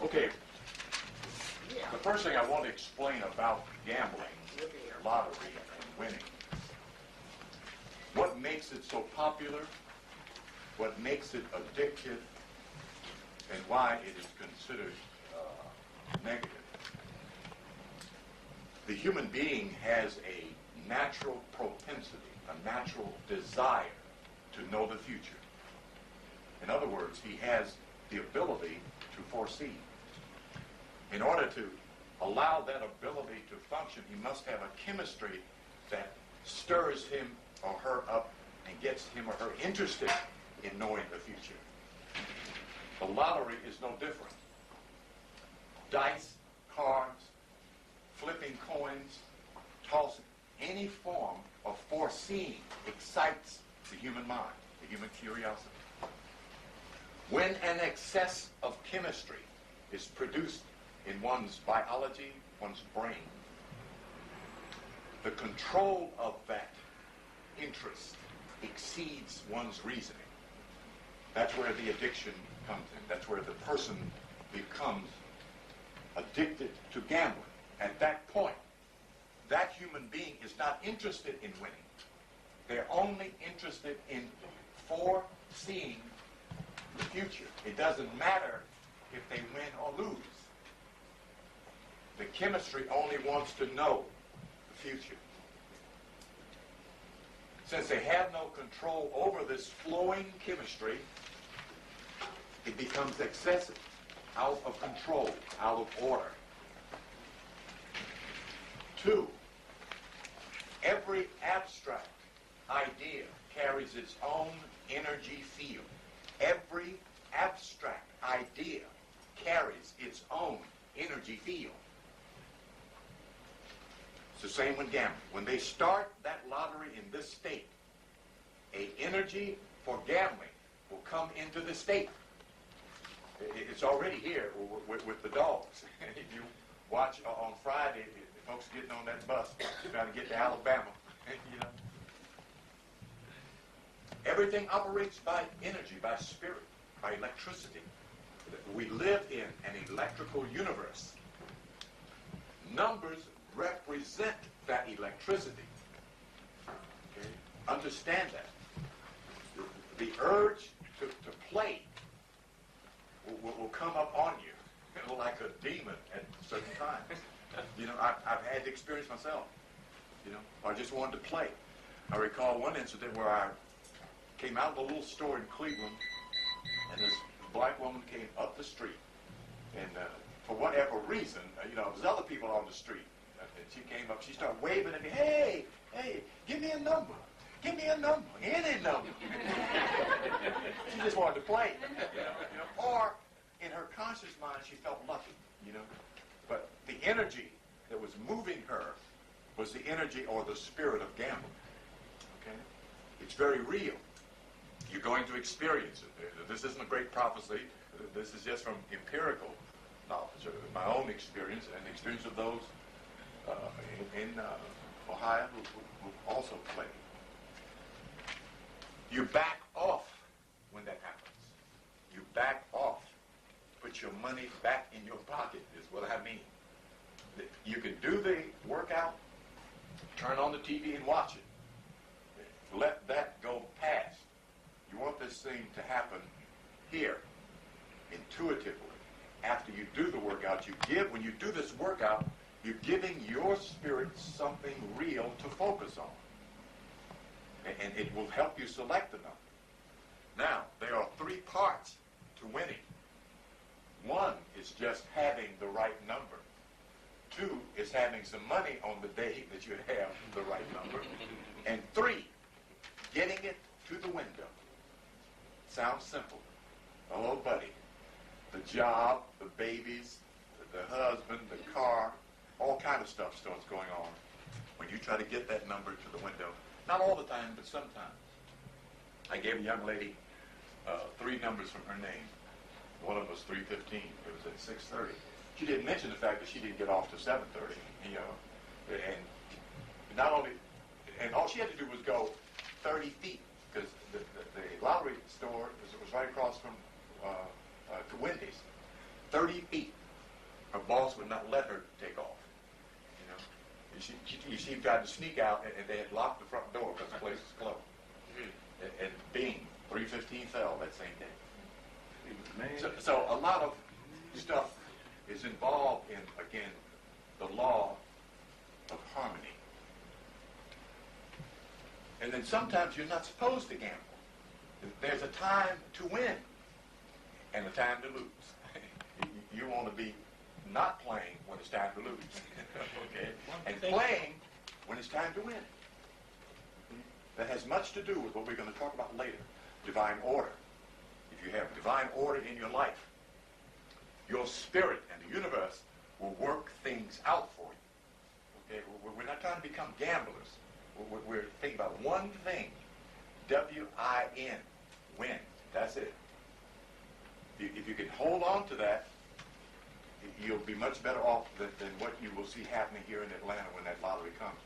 Okay, the first thing I want to explain about gambling, lottery, and winning. What makes it so popular, what makes it addictive, and why it is considered negative. The human being has a natural propensity, a natural desire to know the future. In other words, he has the ability to foresee. In order to allow that ability to function, he must have a chemistry that stirs him or her up and gets him or her interested in knowing the future. The lottery is no different. Dice, cards, flipping coins, tossing, any form of foreseeing excites the human mind, the human curiosity. When an excess of chemistry is produced in one's biology, one's brain, the control of that interest exceeds one's reasoning. That's where the addiction comes in. That's where the person becomes addicted to gambling. At that point, that human being is not interested in winning. They're only interested in foreseeing the future. It doesn't matter if they win or lose. The chemistry only wants to know the future. Since they have no control over this flowing chemistry, it becomes excessive, out of control, out of order. 2, every abstract idea carries its own energy field. Every abstract idea carries its own energy field. It's the same with gambling. When they start that lottery in this state, a energy for gambling will come into the state. It's already here with the dogs. If you watch on Friday, the folks getting on that bus trying to get to Alabama, you know. Everything operates by energy, by spirit, by electricity. We live in an electrical universe. Numbers represent that electricity. Okay? Understand that. The urge to play will come up on you, like a demon at certain times. You know, I've had the experience myself. You know, I just wanted to play. I recall one incident where I came out of a little store in Cleveland, and this black woman came up the street, and for whatever reason, you know, there's other people on the street, and she came up, she started waving at me, hey, give me a number, any number. She just wanted to play, you know, or in her conscious mind, she felt lucky, you know, but the energy that was moving her was the energy or the spirit of gambling, okay? It's very real. You're going to experience it. This isn't a great prophecy. This is just from empirical knowledge, my own experience and the experience of those in Ohio who also play. You back off when that happens. You back off. Put your money back in your pocket is what I mean. You can do the workout, turn on the TV and watch it. Let that go past. You want this thing to happen here, intuitively. After you do the workout, when you do this workout, you're giving your spirit something real to focus on. And it will help you select the number. Now, there are 3 parts to winning. 1 is just having the right number. 2 is having some money on the day that you have the right number. And 3, getting it to the window. Sounds simple. Oh, buddy. The job, the babies, the husband, the car, all kind of stuff starts going on when you try to get that number to the window. Not all the time, but sometimes. I gave a young lady 3 numbers from her name. One of them was 315. It was at 6:30. She didn't mention the fact that she didn't get off till 7:30. You know, and not only, and all she had to do was go 30 feet because the lottery store was right across from to Wendy's. 30 feet. Her boss would not let her take off. You know, she tried to sneak out, and they had locked the front door because the place was closed. And bing, 315 fell that same day. So a lot of stuff is involved in, again, the law of harmony. And then sometimes you're not supposed to gamble. There's a time to win and a time to lose. You want to be not playing when it's time to lose, okay? And playing when it's time to win. That has much to do with what we're going to talk about later, divine order. If you have divine order in your life, your spirit and the universe will work things out for you. Okay? We're not trying to become gamblers. We're thinking about one thing, W-I-N, win. That's it. If you can hold on to that, you'll be much better off than what you will see happening here in Atlanta when that lottery comes.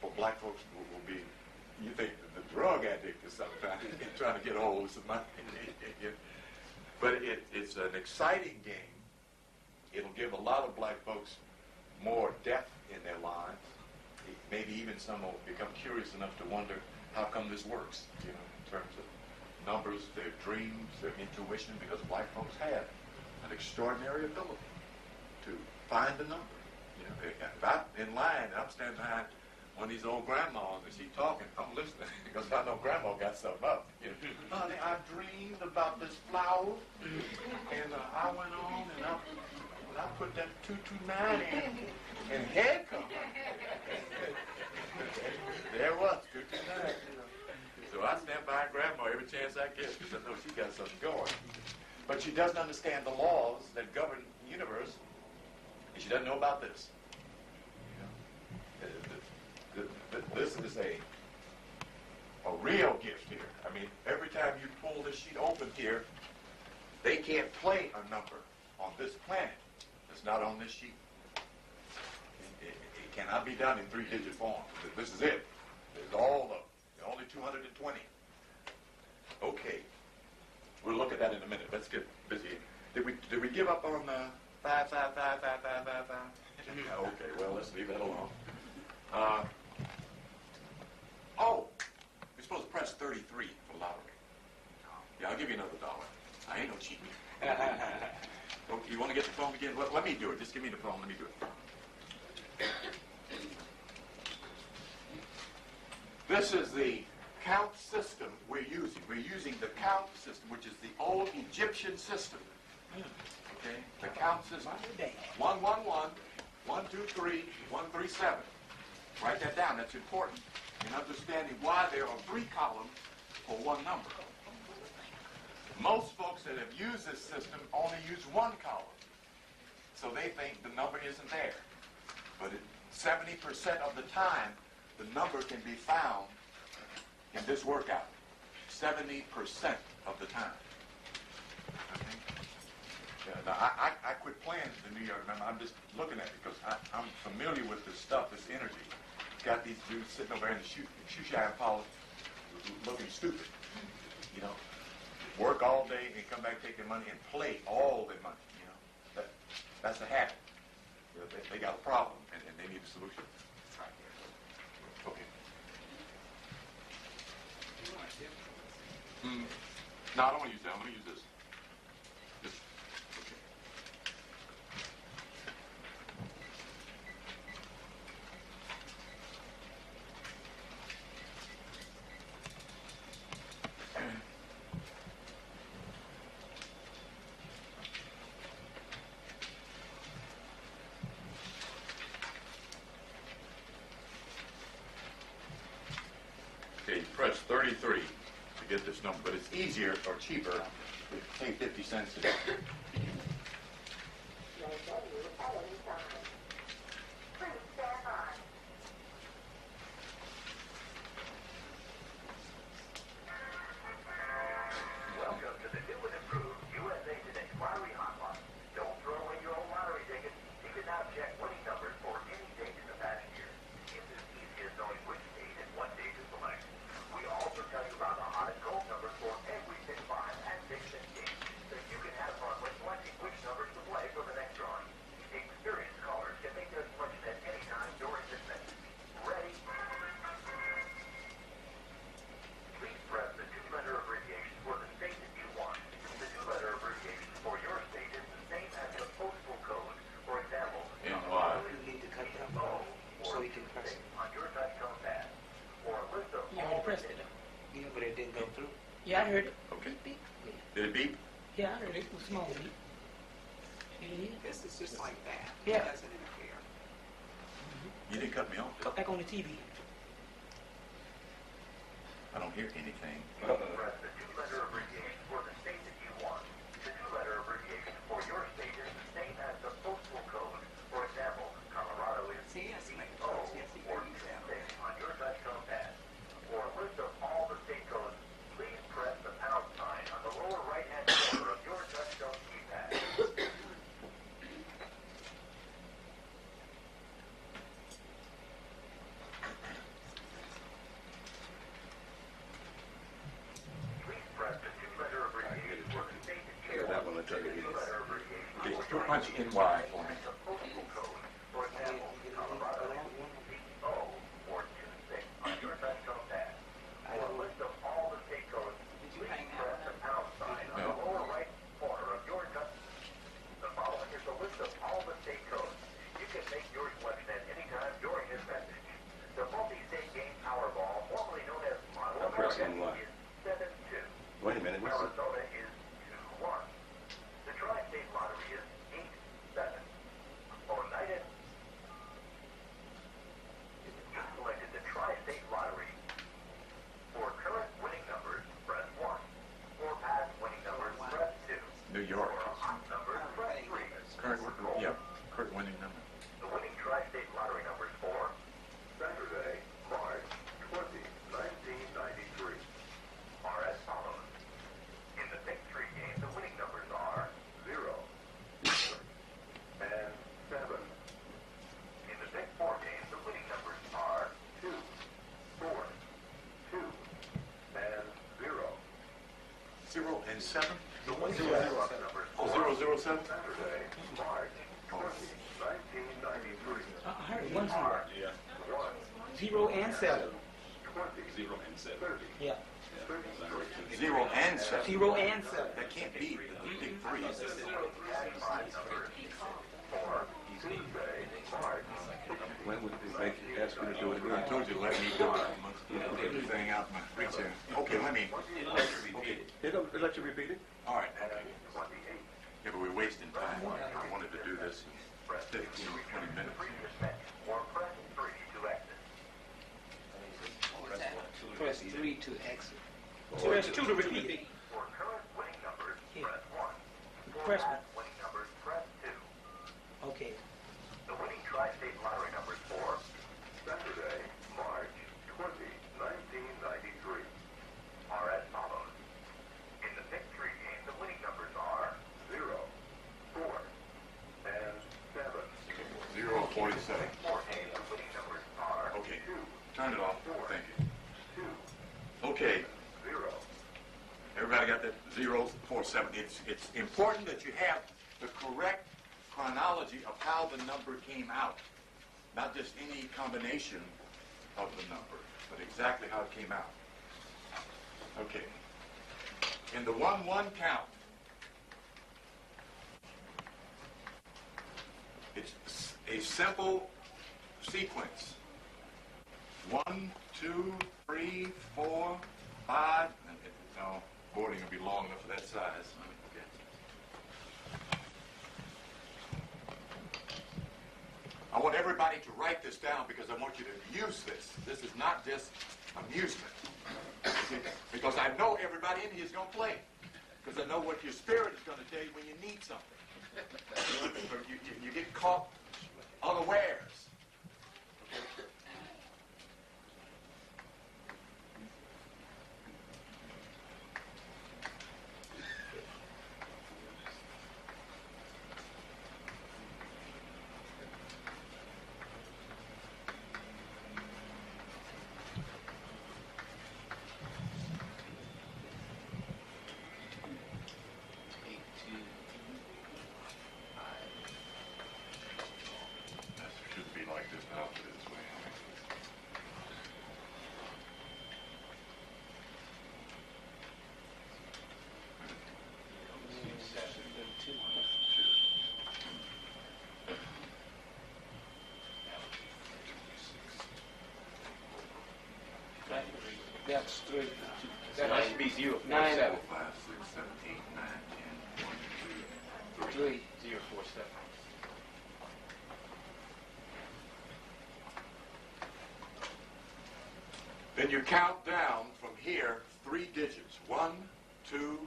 But black folks will be, you think the drug addict is sometimes trying to get hold of some money. But it's an exciting game. It'll give a lot of black folks more depth in their lives. Maybe even some will become curious enough to wonder how come this works, you know, in terms of numbers, their dreams, their intuition, because black folks have an extraordinary ability to find a number. You know, if I'm in line, I'm standing behind one of these old grandmas and she's talking, I'm listening because I know grandma got something up. You know, honey, I dreamed about this flower, and I went on and I put that 229 in, and head come up. There it was, 229. So I stand behind grandma every chance I get because I know she got something going. But she doesn't understand the laws that govern the universe, and she doesn't know about this. You know, this is a real gift here. I mean, every time you pull this sheet open here, they can't play a number on this planet that's not on this sheet. It cannot be done in 3-digit form. This is it. There's all of them. Only 220. Okay. We'll look at that in a minute. Let's get busy. Did we give up on 5, 5, 5, 5, 5, 5, 5? Okay, well, let's leave that alone. You're supposed to press 33 for lottery. Yeah, I'll give you another $1. I ain't no cheating. Okay, you want to get the phone again? Let me do it. Just give me the phone. Let me do it. This is the count system we're using. We're using the count system, which is the old Egyptian system. Okay? The count system. 111, 123, 137. Write that down. That's important in understanding why there are 3 columns for one number. Most folks that have used this system only use 1 column. So they think the number isn't there. But 70% of the time, the number can be found in this workout. 70% of the time. Okay? Yeah, now I quit playing the New York number. I'm just looking at it because I'm familiar with this stuff, this energy. Got these dudes sitting over there in the shoe shine polish looking stupid. You know, work all day and come back, take their money, and play all their money. You know, that's a habit. You know, they got a problem and they need a solution. Okay. No, I don't want to use that. I'm going to use this. Okay, you press 33 to get this number, but it's easier or cheaper to pay 50 cents a day. Welcome to the new and improved USA Today Lottery Hotline. Don't throw away your old lottery ticket. You can now check winning numbers for any date in the past year. It's as easy as knowing which date and what day to select. We also tell you about the hot and cold numbers for every 6, 5, and 6 games, so you can have fun with 26 on your touchtone pad, or a list of You already pressed it. Yeah, but it didn't go through. Yeah, I heard it. Okay. Beep, beep. Did it beep? Yeah, I heard it. It was small beep. You didn't hear it? This is just like that. Yeah. It doesn't interfere. You didn't cut me off. Cut back on the TV. I don't hear anything. press the two-letter abbreviation for the state that you want. The two-letter abbreviation for your state is the same as the postal code. For example, Colorado is CS makes O sense. Yes, you or can use that. 26 on your touchtone pad. For a list of all the state codes, please press the pound sign on the lower right-hand corner of your touchtone keypad. Please press the two-letter abbreviation for the state that you Yeah, that want. one will tell you The it is. two-letter abbreviation Okay, for so your punch state NY for me. is the postal code. For example, Colorado is CO or 26 on your touchtone pad. For a list of all the state codes, Did you please hang press out? the pound sign on No. the lower right corner of your touch. The following is a list of all the state codes. You can make your selection at any time during this message. The multi-state game Powerball, formerly known as Model I'll press America, NY. is 7-2. Wait a minute. Arizona is 2-1. The Tri-State Lottery is 8-7. Oneida. You selected the Tri-State Lottery. For current winning numbers, press 1. For past winning numbers, press 2. New York. For hot numbers, press 3. Current winning number. The winning Tri-State Lottery numbers for Saturday, March 20, 1993 are as follows. In the Big 3 game, the winning numbers are 0 and 7. In the Big 4 game, the winning numbers are 2, 4, 2, and 0. 0 and 7? The winning numbers Oh, for 007? Saturday, March 20, 1993 I heard 1 0. are Yeah, 1, 0 and 7. 20, 0 and 7. 30, Yeah. 33. 0 and 7. 0 and 7. That can't be the big three. When would they make you ask you to do it I again? told you to let me do it. Put everything out my reach in. Okay, let me. Okay, It'll let you repeat it? all right. Yeah, but we're wasting time. I wanted to do this in 15, 20 minutes. Or press 3 to exit. What was that? Press 3 to exit. So there's 2 to repeat it. For current winning numbers, press 1. For Press past winning numbers, press 2. Okay. The winning Tri-State Lottery numbers for Saturday, March 20, 1993 are as follows. In the Big 3 game, the winning numbers are 0, 4, and 7. 0 and 47. Big 4 game, the winning numbers are Okay, 2, turn it off. Thank you. 2, Okay, 0. everybody got that 0, 4, 7. It's important that you have the correct chronology of how the number came out. Not just any combination of the number, but exactly how it came out. Okay. In the 1-1 count, it's a simple sequence. 1, 2, 3, 4, 5. No, boarding will be long enough for that size. Okay. I want everybody to write this down because I want you to use this. This is not just amusement. Because I know everybody in here is going to play. Because I know what your spirit is going to tell you when you need something. You get caught unawares. That's 3. That should be 047. 9. 5, 6, 7, 8, 9, 10, 1, 2, 3. 047. Then you count down from here 3 digits. 1, 2,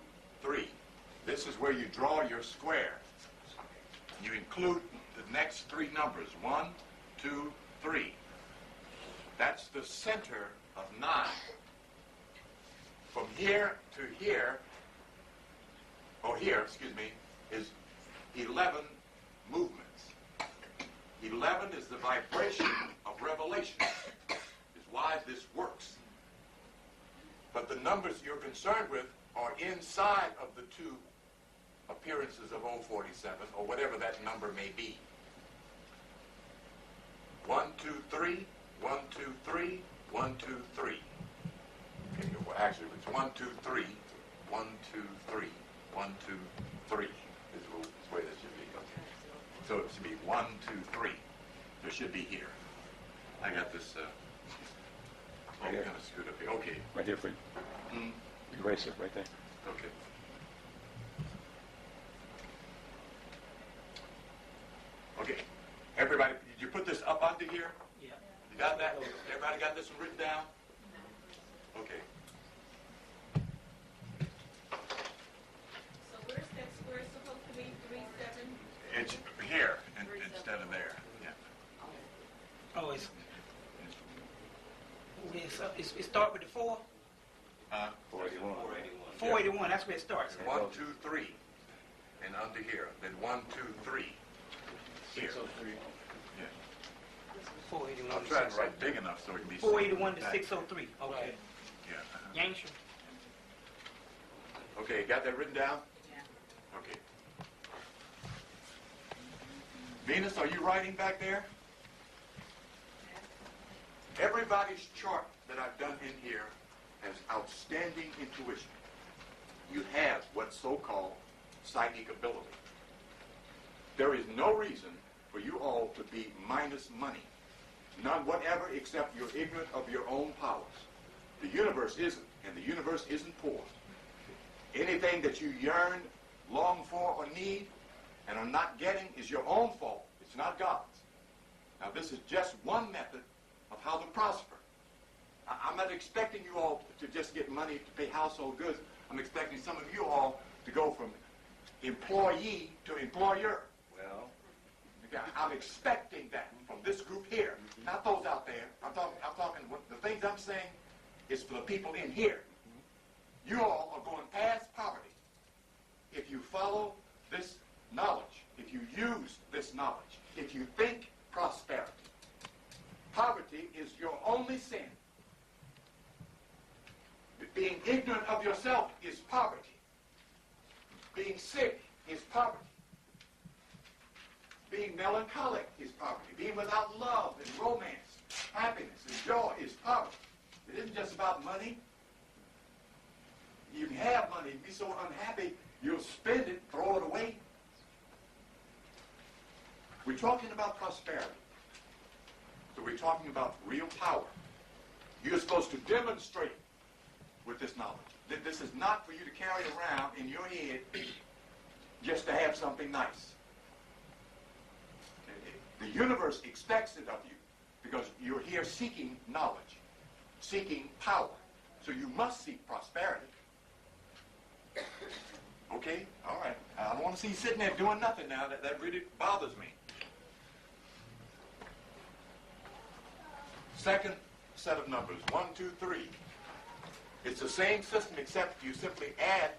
3. This is where you draw your square. You include the next 3 numbers. 1, 2, 3. That's the center of 9. From here to here, or here, excuse me, is 11 movements. 11 is the vibration of revelation. Is why this works. But the numbers you're concerned with are inside of the 2 appearances of 047, or whatever that number may be. 1, 2, 3, 1, 2, 3, 1, 2, 3. Okay, well, actually, it's 1, 2, 3, 1, 2, 3, 1, 2, 3. Is the way that should be. Okay. So it should be 1, 2, 3. There should be here. I got this. Kind of screwed up here. Okay. Right here for you. Eraser, right there. Okay. Okay. Everybody, did you put this up under here? Yeah. You got that? Everybody got this one written down? Okay. So where's that square supposed to be? 3, 7? It's here instead of there. Yeah. Oh, it start with the 4? 481. 481, that's where it starts. 1, 2, 3. And under here. Then 1, 2, 3. Here. 603. Yeah. 481. I'm trying to write big enough so it can be 481 to back. 603. Okay. Yeah. Yankshire. Okay, got that written down? Yeah. Okay. Venus, are you writing back there? Everybody's chart that I've done in here has outstanding intuition. You have what's so-called psychic ability. There is no reason for you all to be minus money. None whatever except you're ignorant of your own powers. The universe isn't, and the universe isn't poor. Anything that you yearn, long for, or need, and are not getting is your own fault. It's not God's. Now, this is just one method of how to prosper. I'm not expecting you all to just get money to pay household goods. I'm expecting some of you all to go from employee to employer. Well, I'm expecting that from this group here, not those out there. I'm talking. The things I'm saying is for the people in here. You all are going past poverty if you follow this knowledge, if you use this knowledge, if you think prosperity. Poverty is your only sin. Being ignorant of yourself is poverty. Being sick is poverty. Being melancholic is poverty. Being without love and romance, happiness and joy is poverty. It isn't just about money. You can have money and be so unhappy, you'll spend it, throw it away. We're talking about prosperity. So we're talking about real power. You're supposed to demonstrate with this knowledge. This is not for you to carry around in your head just to have something nice. The universe expects it of you because you're here seeking knowledge, seeking power. So you must seek prosperity. Okay? All right. I don't want to see you sitting there doing nothing now. That really bothers me. Second set of numbers, 1, 2, 3. It's the same system except you simply add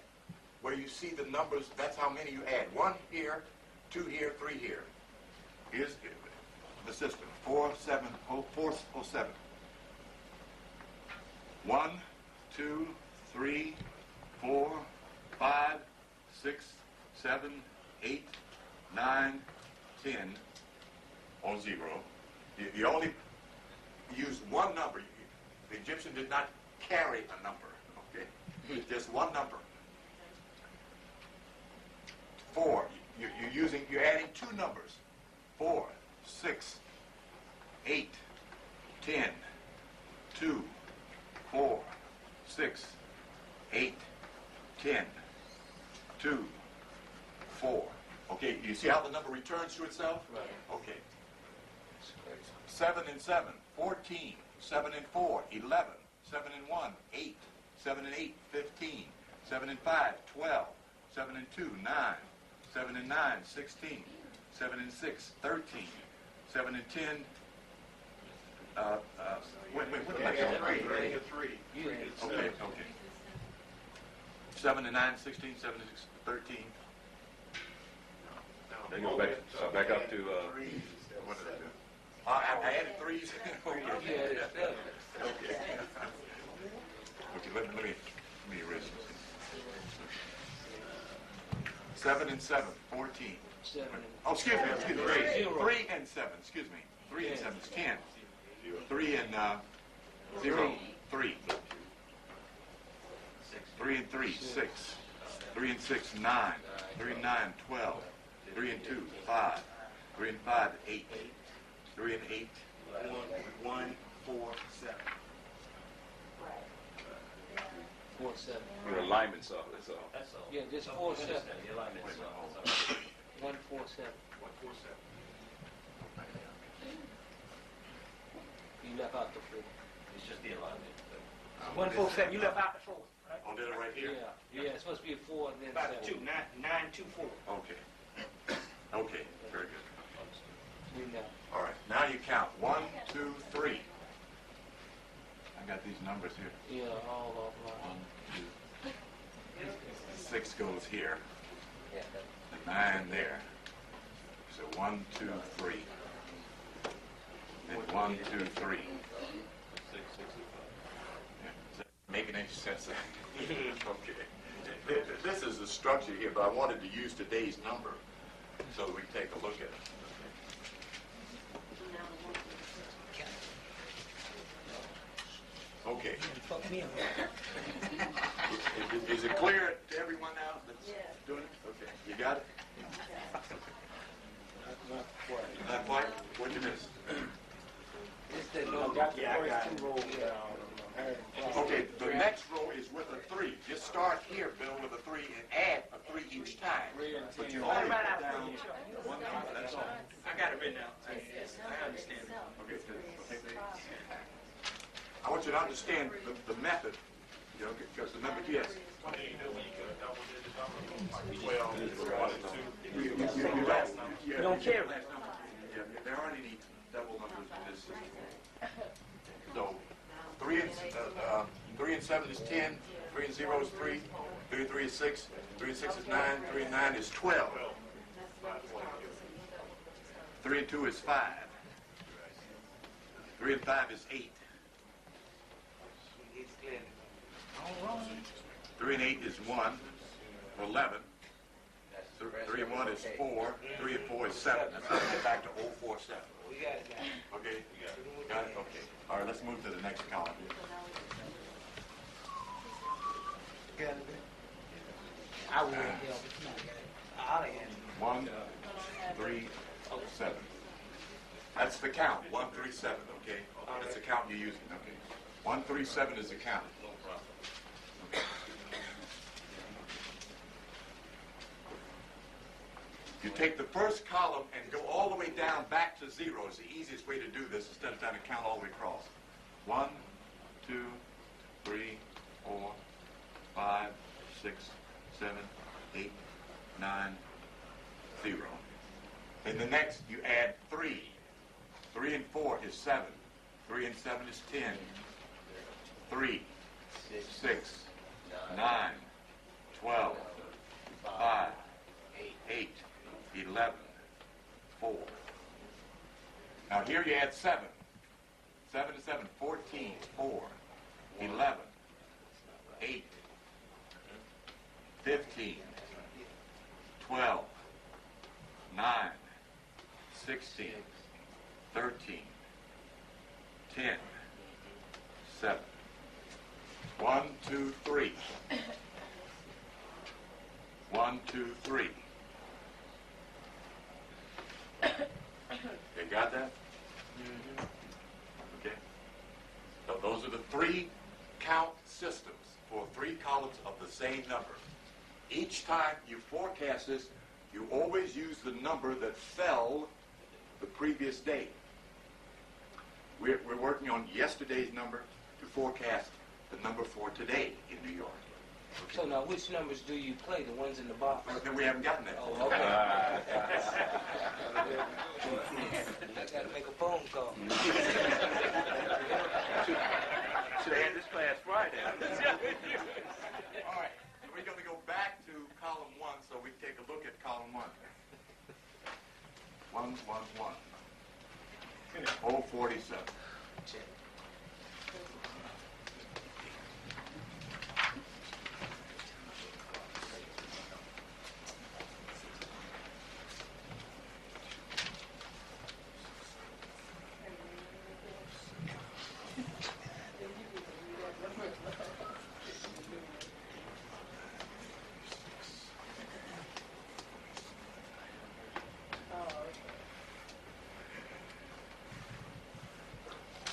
where you see the numbers. That's how many you add. 1 here, 2 here, 3 here. Here's the system. 407. 1, 2, 3, 4, 5, 6, 7, 8, 9, 10 on 0. You only use one number. The Egyptian did not carry a number. Okay, it's just one number. 4. You're adding 2 numbers. 4, 6, 8, 10, 2, 4, 6, 8, 10, 2, 4. Okay, you see how the number returns to itself? Right. Okay. 7 and 7, 14. 7 and 4, 11. 7 and 1, 8. 7 and 8, 15. 7 and 5, 12. 7 and 2, 9. 7 and 9, 16. 7 and 6, 13. 7 and 10, what am I doing? 3. Okay. 7 and 9, 16, 7 and 6, 13. Then go back up to, What did I do? I added 3s. Okay. Okay. Okay, let me erase this. 7 and 7, 14. 7. Oh, excuse me. 3 and 7, excuse me. 3 and 7 is 10. 3 and 0, 3. 3 and 3, 6. 3 and 6, 9. 3 and 9, 12. 3 and 2, 5. 3 and 5, 8. 3 and 8, 1, 4, 7. 4, 7. your alignment's off, that's all. That's all. Yeah, just 4, 7. The alignment's off. 1, 4, 7. 1, 4, 7. You left out the 4. It's just the alignment. 1, 4, 7. You left out the 4, right? Oh, did it right here? Yeah, it's supposed to be a 4 and then About 7. 2, 9, 2, 4. Okay. Okay, very good. We know. All right, now you count 1, 2, 3. I got these numbers here. Yeah, all offline. 1, 2. 6 goes here. Yeah. The 9 there. So 1, 2, 3. Then 1, 2, 3. Yeah. Is that making any sense? Okay. This is the structure here, but I wanted to use today's number so that we can take a look at it. Okay. Fuck me up. Is it clear to everyone now that's doing it? Okay. You got it? Not quite. What'd you miss? It's the Yeah, I got it. Okay, the next row is with a 3. Just start here, Bill, with a 3 and add a 3 each time. But you only put down one number, that's all. I got it written down. I understand it. Okay, I want you to understand the method, you know, because remember, yes. What do you do when you get a double digit number? Like 12, You don't care. Yeah, there aren't any double numbers in this system. So 3 and 7 is 10, 3 and 0 is 3, 3 and 3 is 6, 3 and 6 is 9, 3 and 9 is 12. 3 and 2 is 5. 3 and 5 is 8. 3 and 8 is 1, 11. 3 and 1 is 4. 3 and 4 is 7. That's how we get back to 047. We got it, guys. Okay? Got it? Okay. All right, let's move to the next column. I would help. It's not good. I'll answer. 1, 3, 7. That's the count. 1, 3, 7. Okay? That's the count you're using. Okay. 1, 3, 7 is the count. Okay. You take the first column and go all the way down back to 0. It's the easiest way to do this instead of trying to count all the way across. 1, 2, 3, 4, 5, 6, 7, 8, 9, 0. In the next, you add 3. 3 and 4 is 7. 3 and 7 is 10. 3, 6, 9, 12, 5, 8, 11, 4. Now here you add 7. 7 to 7, 14, 4, 11, 8, 15, 12, 9, 16, 13, 10, 7. 1, 2, 3. 1, 2, 3. You got that? Okay. So those are the 3 count systems for 3 columns of the same number. Each time you forecast this, you always use the number that fell the previous day. We're working on yesterday's number to forecast the number for today in New York. Okay. So now, which numbers do you play? The ones in the box? No, we haven't gotten that. Oh, okay. I got to make a phone call. Should have had this class Friday. All right, we're going to go back to column 1 so we take a look at column 1. 1, 1, 1. 047. Check.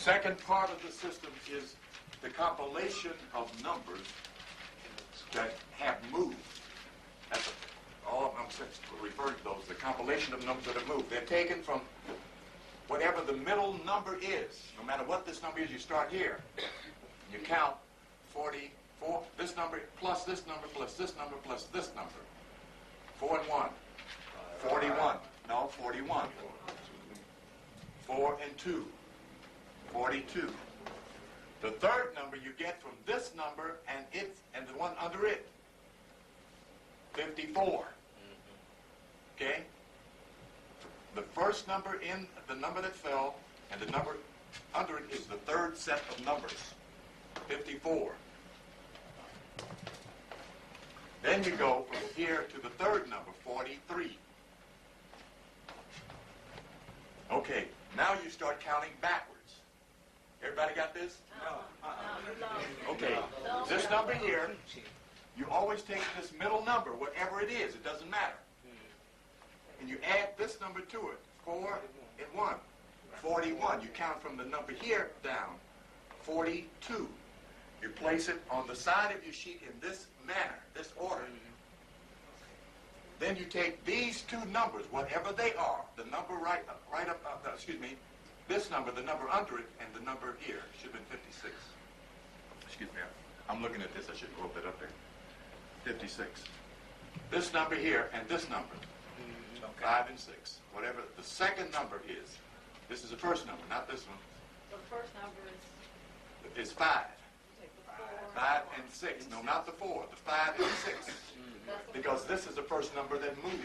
Second part of the system is the compilation of numbers that have moved. That's all I'm referring to those, the compilation of numbers that have moved. They're taken from whatever the middle number is. No matter what this number is, you start here. You count 44, this number plus this number plus this number plus this number. 4 and 1. 41. No, 41. 4 and 2. 42. The third number you get from this number and the one under it. 54. Okay? The first number in the number that fell and the number under it is the third set of numbers. 54. Then you go from here to the third number, 43. Okay, now you start counting backwards. Everybody got this? No. Okay, this number here, you always take this middle number, whatever it is, it doesn't matter. And you add this number to it, 4 and 1. 41, you count from the number here down, 42. You place it on the side of your sheet in this manner, this order. Then you take these two numbers, whatever they are, the number this number, the number under it, and the number here. Should have been 56. Excuse me, I'm looking at this, I should hold that up there. 56. This number here and this number, 5 and 6. Whatever the second number is, this is the first number, not this one. The first number is 5. take the 4. 5 and 6. No, not the 4. The 5 and 6. Because this is the first number that moved.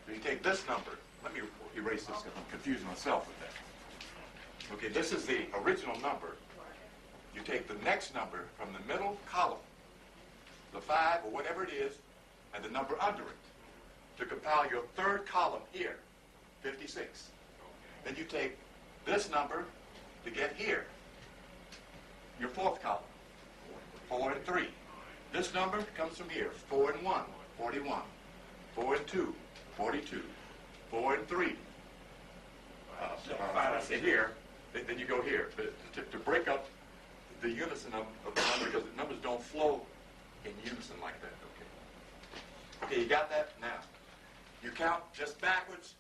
So you take this number. Let me erase this because I'm confusing myself with that. Okay, this is the original number. You take the next number from the middle column, the 5 or whatever it is, and the number under it, to compile your third column here, 56. Then you take this number to get here, your fourth column, 4 and 3. This number comes from here, 4 and 1, 41. 4 and 2, 42. 4 and 3. Here, then you go here. To break up the unison of the number, because the numbers don't flow in unison like that. Okay, you got that? Now, you count just backwards,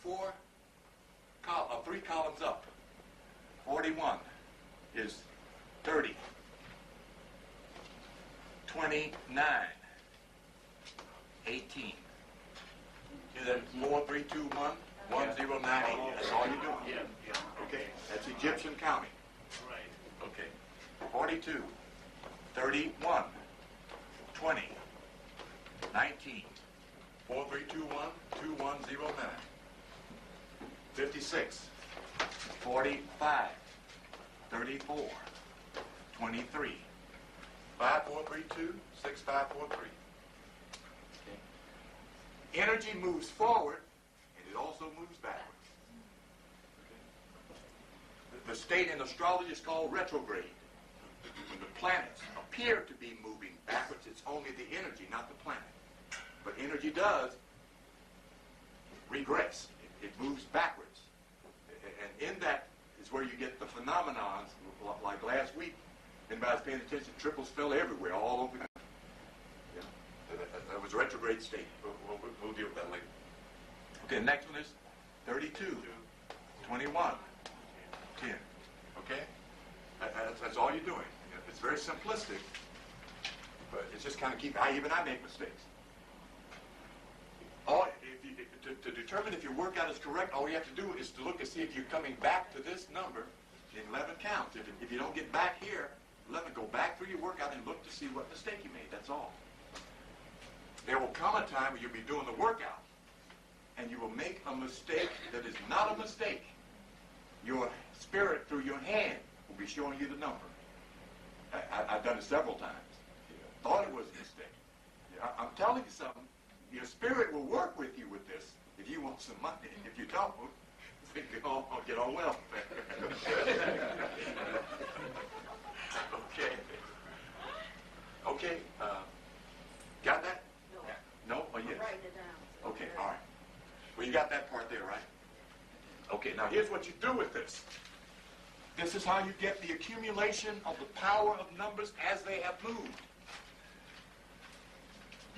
3 columns up. 41 is 30. 29. 18. See that? 4, 3, 2, 1, 1, 0, 9, 8. That's all you're doing. Yeah. Okay, that's Egyptian counting. Right. Okay. 42, 31, 20, 19, 4, 3, 2, 1, 2, 1, 0, 9. 56, 45, 34, 23, 5, 4, 3, 2, 6, 5, 4, 3. Okay. Energy moves forward, and it also moves backwards. Okay. The state in astrology is called retrograde. When the planets appear to be moving backwards, it's only the energy, not the planet. But energy does regress. It moves backwards. And in that is where you get the phenomenons, like last week, Anybody's paying attention? Triples fell everywhere, all over. Yeah, that was retrograde state. We'll deal with that later. Okay, the next one is 32, 21, 10. Okay? That's all you're doing. It's very simplistic, but it's just kind of even I make mistakes. To determine if your workout is correct, all you have to do is to look to see if you're coming back to this number in 11 counts. If you don't get back here, 11, go back through your workout and look to see what mistake you made. That's all. There will come a time when you'll be doing the workout, and you will make a mistake that is not a mistake. Your spirit, through your hand, will be showing you the number. I've done it several times. Thought it was a mistake. I'm telling you something. Your spirit will work with you with this if you want some money. If you don't, get on well. Okay. Okay. Got that? No. No? Oh, yes. I'm writing it down. Okay, all right. Well, you got that part there, right? Okay, now here's what you do with this. This is how you get the accumulation of the power of numbers as they have moved.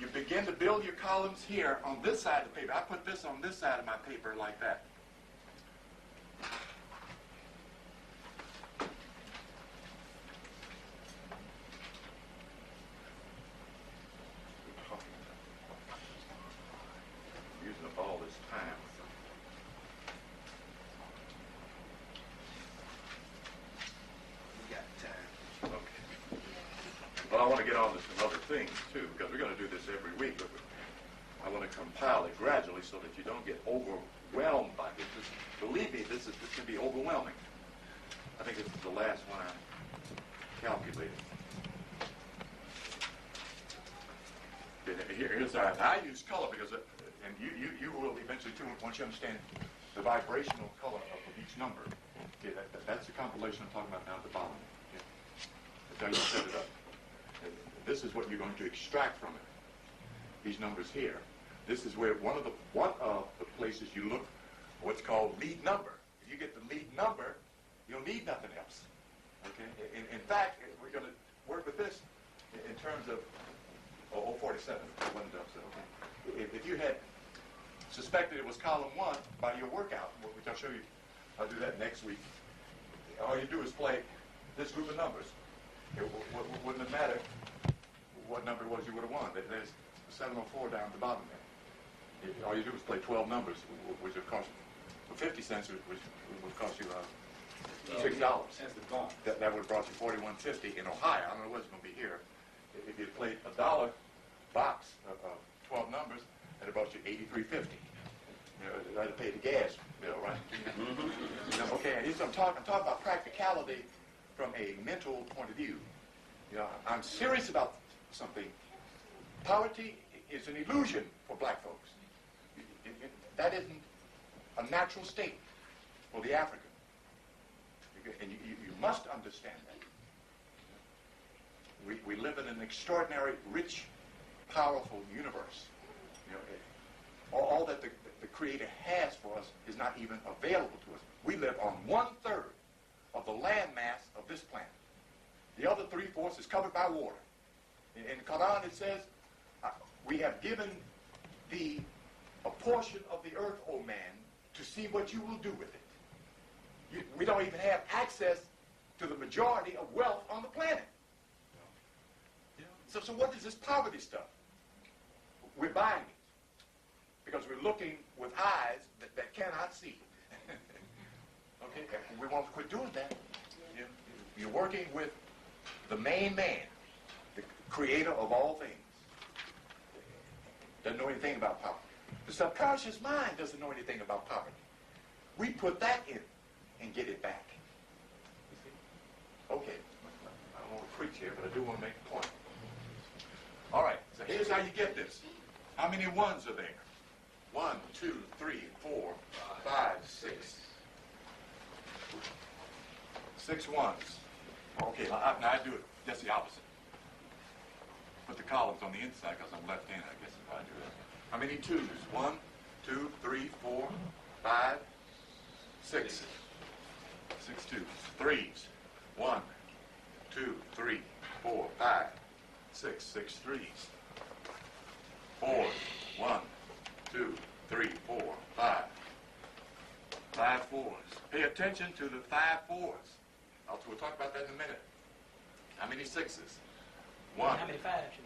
You begin to build your columns here on this side of the paper. I put this on this side of my paper like that. Using up all this time. We got time. Okay. Well, I want to get on to some other things, too, because we're going to do this every week, but I want to compile it gradually so that you don't get overwhelmed by it. Believe me, this can be overwhelming. I think this is the last one I calculated. Here's our, I use color because, and you will eventually, too, once you understand the vibrational color of each number. Okay, that's the compilation I'm talking about down at the bottom. Okay. That's how you set it up. This is what you're going to extract from it. These numbers here. This is where one of the places you look, what's called lead number. If you get the lead number, you'll need nothing else. Okay. In fact, we're going to work with this in terms of 047. Okay. If you had suspected it was column 1 by your workout, which I'll show you, I'll do that next week. All you do is play this group of numbers. It wouldn't have mattered what number it was you would have won. There's 704 down at the bottom there. All you do is play 12 numbers, which would cost you 50 cents, which would cost you $6. That's the bond. That would have brought you $41.50 in Ohio. I don't know what it's going to be here. If you played a $1 box of 12 numbers, that would have brought you $83.50. You had to pay the gas bill, right? Okay, and here's what I'm talking about practicality from a mental point of view. I'm serious about something. Poverty is an illusion for black folks. That isn't a natural state for the African. And you must understand that. We live in an extraordinary, rich, powerful universe. All that the Creator has for us is not even available to us. We live on 1/3 of the land mass of this planet. The other 3/4 is covered by water. In the Quran it says, we have given thee a portion of the earth, O man, to see what you will do with it. We don't even have access to the majority of wealth on the planet. So what is this poverty stuff? We're buying it because we're looking with eyes that cannot see. Okay, we want to quit doing that. You're working with the main man, the creator of all things. Doesn't know anything about poverty. The subconscious mind doesn't know anything about poverty. We put that in and get it back. You see? Okay, I don't want to preach here, but I do want to make a point. All right, so here's how you get this. How many ones are there? 1, 2, 3, 4, 5, 6. 6 ones. Okay, now I do it just the opposite. Put the columns on the inside because I'm left-handed, I guess, if I do that. How many 2s? 1, 2, 3, 4, 5, 6. 6 2s. 3s. 1, 2, 3, 4, 5, 6, 6 threes. 4, 1, 2, 3, 4, 5. 5 fours. Pay attention to the 5 fours. We'll talk about that in a minute. How many sixes? 1. How many fives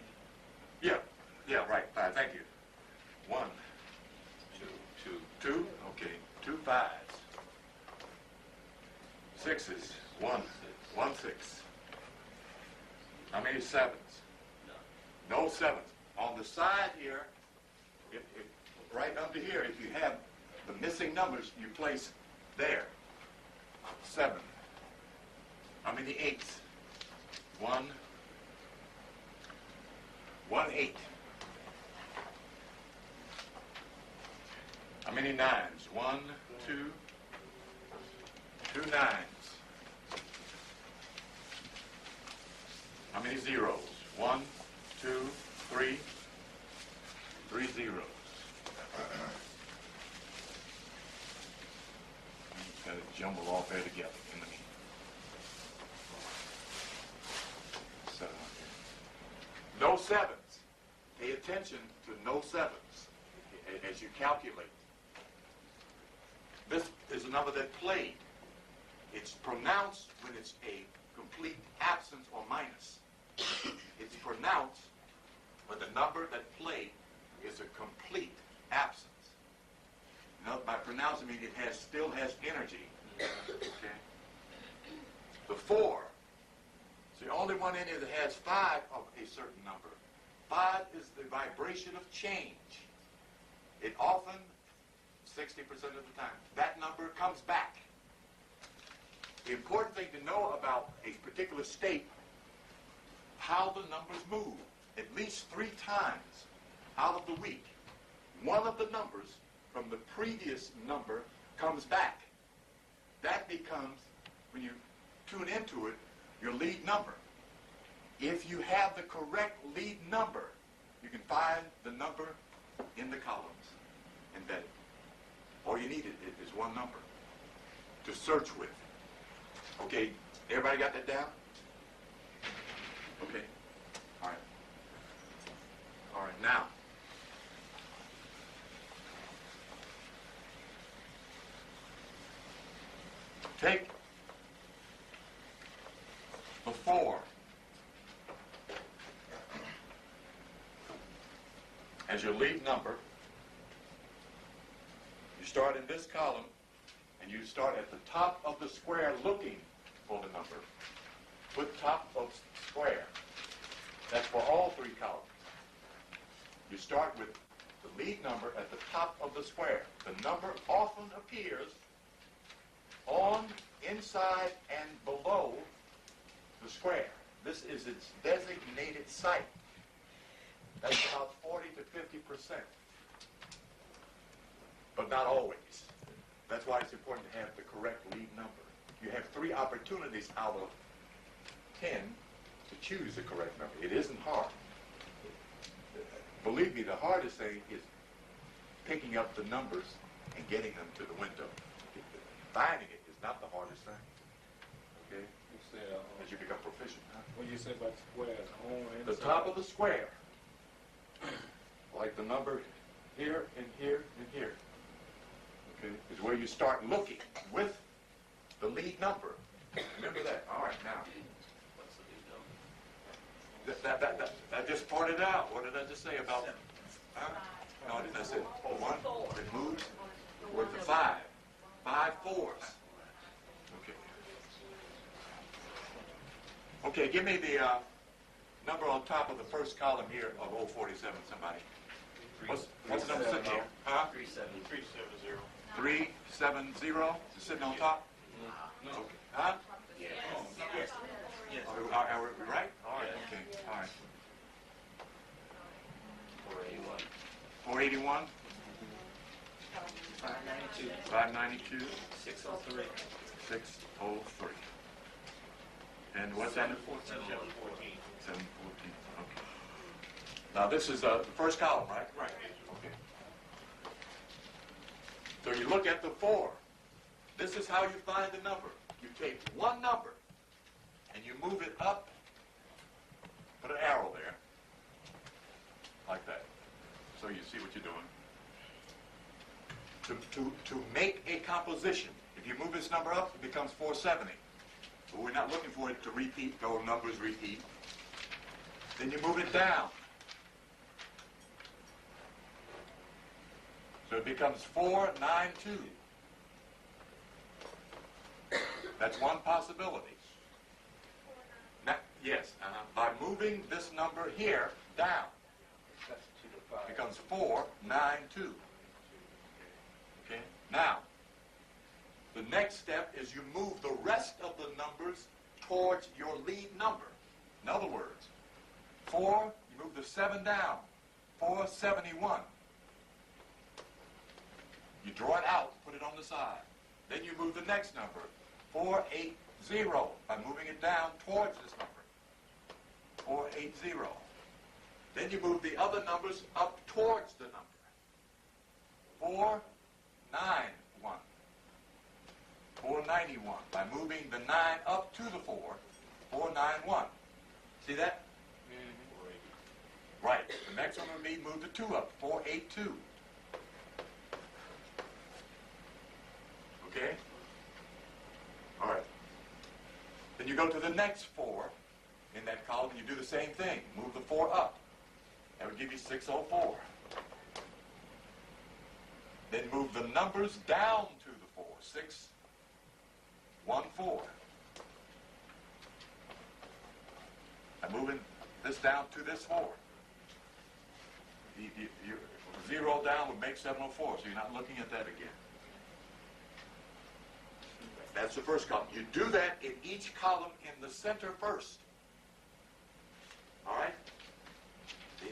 you need? Yeah, right. 5. Thank you. 1, 2. Okay. 2 fives. Sixes. 1, 6. How many sevens? No sevens. On the side here, right under here, if you have the missing numbers, you place there. 7. How many eights? 1, 8. How many nines? 1, 2, 2 nines. How many zeros? 1, 2, 3, 3 zeros. Kind of jumble all there together in the meeting. So, no sevens. Pay attention to no sevens as you calculate. This is a number that played. It's pronounced when it's a complete absence or minus. It's pronounced when the number that played is a complete absence. Now, by pronouncing, I mean it still has energy. Okay. The 4. It's the only one in here that has 5 of a certain number. 5 is the vibration of change. It often, 60% of the time, that number comes back. The important thing to know about a particular state, how the numbers move. At least 3 times out of the week, one of the numbers from the previous number comes back. That becomes, when you tune into it, your lead number. If you have the correct lead number, you can find the number in the columns embedded. All you need is one number to search with. Okay, everybody got that down? Okay, all right. All right, now, take the 4 as your lead number. You start in this column, and you start at the top of the square looking for the number. Put top of square. That's for all 3 columns. You start with the lead number at the top of the square. The number often appears on, inside, and below the square. This is its designated site. That's about 40 to 50%. But not always. That's why it's important to have the correct lead number. You have 3 opportunities out of 10 to choose the correct number. It isn't hard. Believe me, the hardest thing is picking up the numbers and getting them to the window. Finding it is not the hardest thing. Okay? As you become proficient. Huh? When you say about squares, on and The top of the square, like the number here and here and here, okay, is where you start looking with the lead number. Remember that. All right, now. I just pointed out. What did I just say about? Huh? No, did I say the one that moves with the 5? 5 fours. Okay. Okay, give me the number on top of the first column here of 047. Somebody. What's the number sitting here? Huh? 370. 370. Is it sitting on top? No. Okay. Huh? Yes. Are we right? All right. Okay. All right. 481. 481. 592. 592. 603. 603. And what's that? 714. 714. Okay. Now this is the first column, right? Right. Okay. So you look at the 4. This is how you find the number. You take one number and you move it up to make a composition. If you move this number up, it becomes 470. But we're not looking for it to repeat, those numbers repeat. Then you move it down. So it becomes 492. That's one possibility. Now, yes, by moving this number here down, it becomes 492. Okay? Now, the next step is you move the rest of the numbers towards your lead number. In other words, 4, you move the 7 down, 471. You draw it out, put it on the side. Then you move the next number, 480, by moving it down towards this number, 480. Then you move the other numbers up towards the number, 491. 491, by moving the 9 up to the 4, 491. See that? Mm-hmm. Right. The next one would be move the 2 up, 482. Okay? All right. Then you go to the next 4 in that column. You do the same thing. Move the 4 up. That would give you 604. Then move the numbers down to the 4, 614. I'm moving this down to this 4. You 0 down would make 704, so you're not looking at that again. That's the first column. You do that in each column in the center first. All right?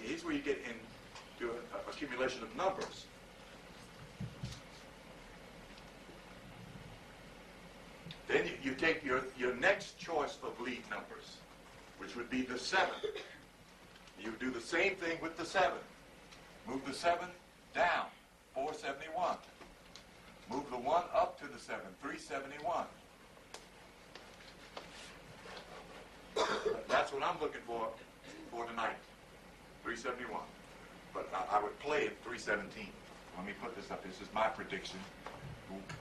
Here's where you get into an accumulation of numbers. Then you take your next choice of lead numbers, which would be the 7. You do the same thing with the 7. Move the 7 down, 471. Move the 1 up to the 7, 371. That's what I'm looking for tonight, 371. But I would play at 317. Let me put this up. This is my prediction.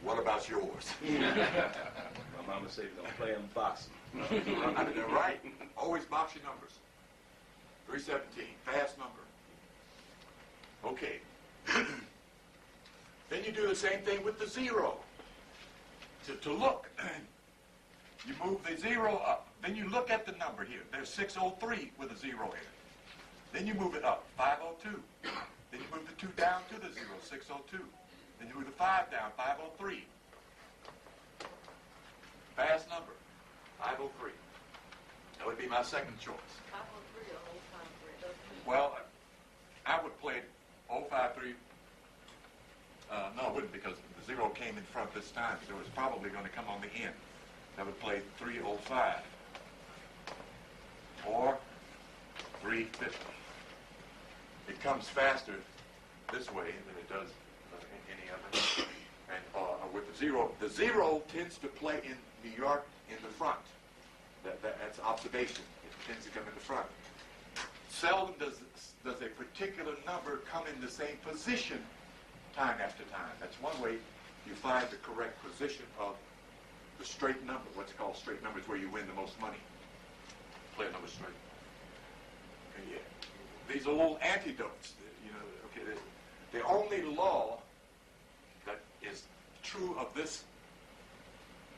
What about yours? My mama said don't play them boxing. Right. Always box your numbers. 317. Fast number. Okay. Then you do the same thing with the 0. To look, you move the 0 up. Then you look at the number here. There's 603 with a 0 in it. Then you move it up, 502. Then you move the 2 down to the 0, 602. Then you move the 5 down, 503. Fast number, 503. That would be my second choice. 503 or 053? Well, I would play 053. No, I wouldn't, because the 0 came in front this time, so it's probably going to come on the end. I would play 305 or 350. It comes faster this way than it does any other. And with the 0 tends to play in New York in the front. That's observation. It tends to come in the front. Seldom does a particular number come in the same position time after time. That's one way you find the correct position of the straight number. What's called straight numbers, where you win the most money. Play a number straight. And yeah. These are little antidotes. Okay. The only law that is true of this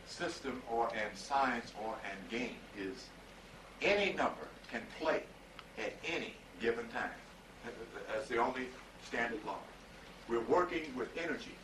system and science and game is any number can play at any given time. That's the only standard law. We're working with energy.